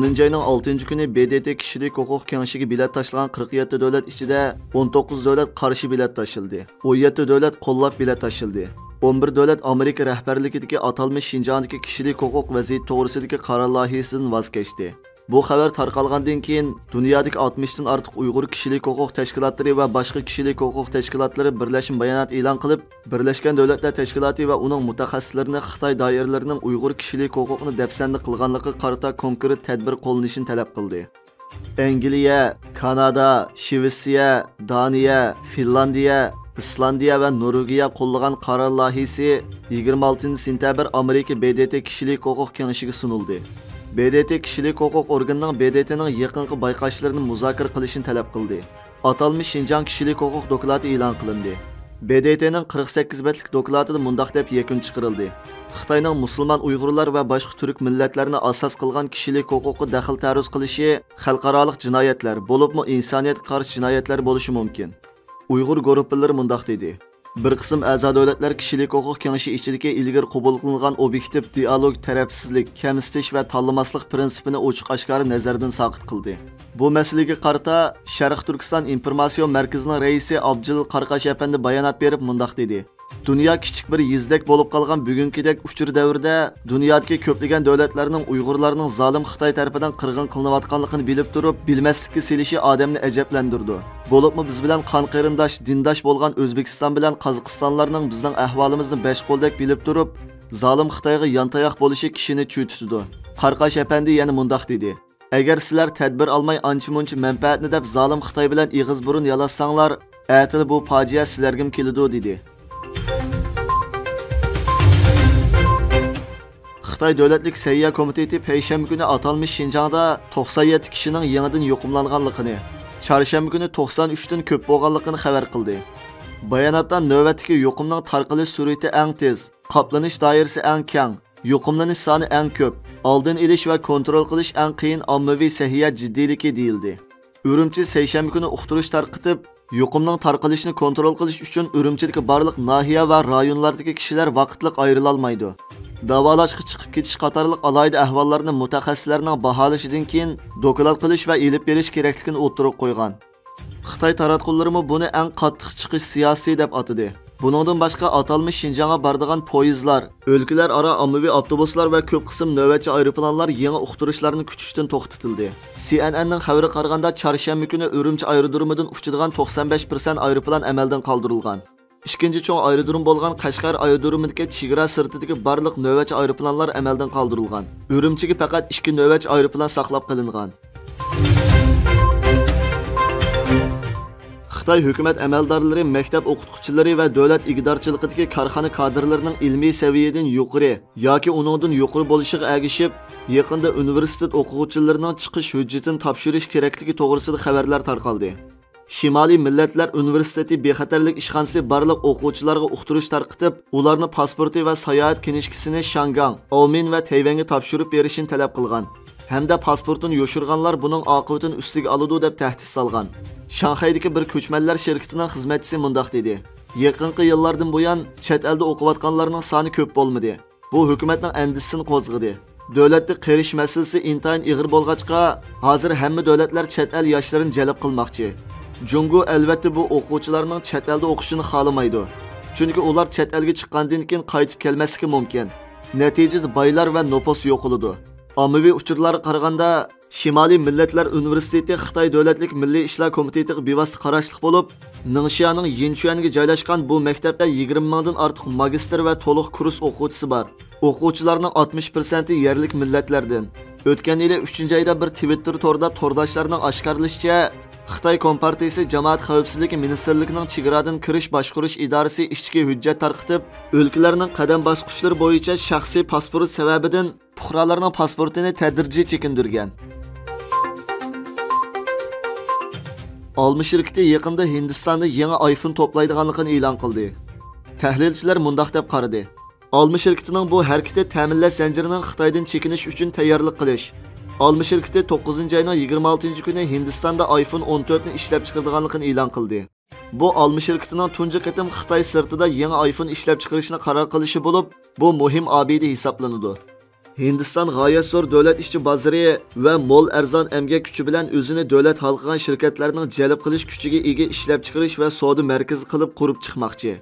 10 ayning 6 kuni BDT kishilik huquq kengashiga bilet tashlagan 47 davlat ichida 19 davlat qarshi bilet tashildi. 17 davlat qo'llab bilet tashildi. 11 davlat Amerika rahbarligidagi atalmış Şinjandagi kishilik huquq vaziyati to'g'risidagi qaror loyihasidan voz kechdi. Bu xabar tarqalgandan keyin dunyodagi 60 dan ortiq Uyg'ur kishilik huquq tashkilotlari va boshqa kishilik huquq tashkilotlari birlashma bayonot e'lon qilib, Birlashgan Davlatlar Tashkiloti va uning mutaxassislarini Xitoy doiralarining Uyg'ur kishilik huquqini dafsanda qilganligi qarata konkret tadbir qo'llanishini talab qildi. Angliya, Kanada, Shvetsiya, Daniya, Finlandiya, İslandiya va Norvegiya qo'llagan qaror loyihasi 26 sentabr Amerika BDT kishilik huquq kengashiga sunildi. BDT kishilik huquq organining BDTning yaqinqi bayqashlarini muzokara qilishini talab qildi. Atalmış Şinjan kishilik huquq doklati e'lon qilindi. BDTning 48 betlik doklatida mundaq deb yakun chiqarildi. Xitoyning musulmon Uyg'urlar va boshqa turk millatlarini asos qilgan kishilik huquqi daxl ta'ruz qilishi xalqaro jinoyatlar, bo'libmi insoniyatga qarshi jinoyatlar bo'lishi mumkin. Uyg'ur guruhlari mundaq dedi. Bir qism a'zo davlatlar kishilik huquq kengashi ichidagi ilgari qabul qilingan obyektiv dialog, tarafsizlik, kamsitish va tanlamaslik prinsipini ochiq-oshkora nazardan soqit qildi. Bu masalaga qarata Sharq Turkiston informatsion markazining raisi Abjil Qarqash apandi bayonot berib mundaq dedi. Dünya kichik bir yizdek bo'lib qolgan bugünkidek uchur davrda dunyodagi ko'plagan davlatlarning Uyg'urlarning zolim Xitoy tarafidan qirg'in qilinayotganligini bilib turib, bilmaslikka selishi odamni ajablantirdi. Bo'libmi biz bilan qon qarindosh, dindosh bo'lgan O'zbekiston bilan Qozog'istonlarning bizning ahvolimizni besh qo'ldek bilib turib, zolim Xitoyga yantayoq bo'lishi kishini cho'chitdi. Qarqash apandi yana mundaq dedi. Agar sizlar tadbir olmay ancha-muncha manfaatni deb zolim Xitoy bilan ig'iz burun yalasanglar, atil bu fojia sizlarga keladi dedi. Xitoy Davlatlik Sayya Komiteti payshanba kuni atalmış Şinjanda 97 kishining yangidan yo'qimlanganligini, chorshanba kuni 93 dan ko'p bo'lganligini xabar qildi. Bayonotda navbatdagi yo'qimning tarqalish sur'ati eng tez, qoplanish doirasi eng keng, yo'qimlanish soni eng ko'p, oldin olish va kontrol qilish eng qiyin ommaviy sahiyat jiddiyligi deyildi. Urumchi seshanba kuni uqtirish tarqitib, yo'qimning tarqalishini kontrol qilish uchun Urumchidagi barliq nahiya va rayonlardagi kishilar vaqtliq ayrila olmaydi. Davolashga chiqib ketish qatorliq alayda ahvollarni mutaxassislarning baholashidan keyin doklad qilish va elib berish kerakligini o'tirib qo'ygan. Xitoy taratqullari buni eng qattiq chiqish siyosiy deb atadi. Buningdan boshqa atalmış Şinjanga boradigan poyezdlar, o'lkalar aro ommaviy avtobuslar va ko'p qism navbatchi aeroplanlar yangi uqtirishlarni kutishdan to'xtatildi. CNNning xabari qaraganda chorshanba kuni Urumchi aerodromidan uchadigan 95% aeroplan amaldan qoldirilgan. İkinci çoğun aerodrom bo'lgan Qashqar aerodromidagi chegara sirtidagi barliq navbatchi aeroplanlar amaldan qoldirilgan. Urumchiga faqat 2 navbatchi aeroplan saqlab qilingan. Xitoy hukumat amaldorlari, maktab o'qituvchilari va davlat ig'dorchiligidagi korxona kadrlarining ilmiy saviyadan yuqori yoki uningdan yuqori bo'lishiga ergishib, yaqinda universitet o'quvchilarining chiqish hujjatini topshirish kerakligi to'g'risida xabarlar tarqaldi. Shimoliy Millatlar Universiteti bexatarlik ishxonasi barliq o'quvchilarga uqtirish tarqitib, ularni pasporti va sayohat kinishkisini Shangang, Omin va Tayvanga topshirib berishini talab qilgan. Hamda pasportini yo'shirganlar buning oqibatini ustiga oladi deb tahdid solgan. Shanxaydagi bir ko'chmanlar shirkatining xizmatchisi mundaq dedi. Yaqinqi yillardan buyon chet elda o'qiyotganlarning soni ko'p bo'lmadi. Bu hukumatning andisini qo'zg'adi. Davlatda qerish masalasi intayin ig'ir bo'lg'achqa, hozir hamma davlatlar chet el yoshlarini jalb qilmoqchi. Jungo albatta bu o'quvchilarning chet elda o'qishini xohlamaydi. Chunki ular chet elga chiqqandan keyin qaytib kelmasligi mumkin. Natijada boylar va nopos yo'qoladi. Ommaviy uchurlarga qaraganda Shimoliy Millatlar Universiteti Xitoy Davlatlik Milliy ishlar komitetiga bevosita qarashli bo'lib, Ningxianing Yinchuanga joylashgan bu maktabda 20 mingdan ortiq magistr va to'liq kurs o'quvchisi bor. O'quvchilarning 60% yerlik millatlardan. O'tgan yili 3-oyda bir Twitter torida tordoshlarining oshkorlashicha, Xitoy Kompartiyasi Jamoat xavfsizligi ministrligining chegaradan kirish boshqarish idorasi ichki hujjat tarqitib, o'lkalarning qadam bosqichlari bo'yicha shaxsiy pasport sababidan fuqarolarning pasportini tadrijiy chekindirgan. Olma shirkati yaqinda Hindistonda yangi iPhone to'playdiganligini e'lon qildi. Tahlilchilar mundaq deb qaradi. Olma shirkatining bu harakati ta'minlash zanjirining Xitoydan chekinish uchun tayyorlik qilish. Olma shirkati 9-oyning 26 kuni Hindistonda iPhone 14 ni ishlab chiqarganligini e'lon qildi. Bu Olma shirkatining tunji qatim Xitoy sirtida yangi iPhone ishlab chiqarishni qaror qilishi bo'lib, bu muhim obida hisoblanadi. Hindiston g'oyat zo'r davlat ishchi bozori va mo'l arzon emgak kuchi bilan o'zini davlat halqagan shirkatlarning jalb qilish kuchiga ega ishlab chiqarish va savdo markazi qilib qurib chiqmoqchi.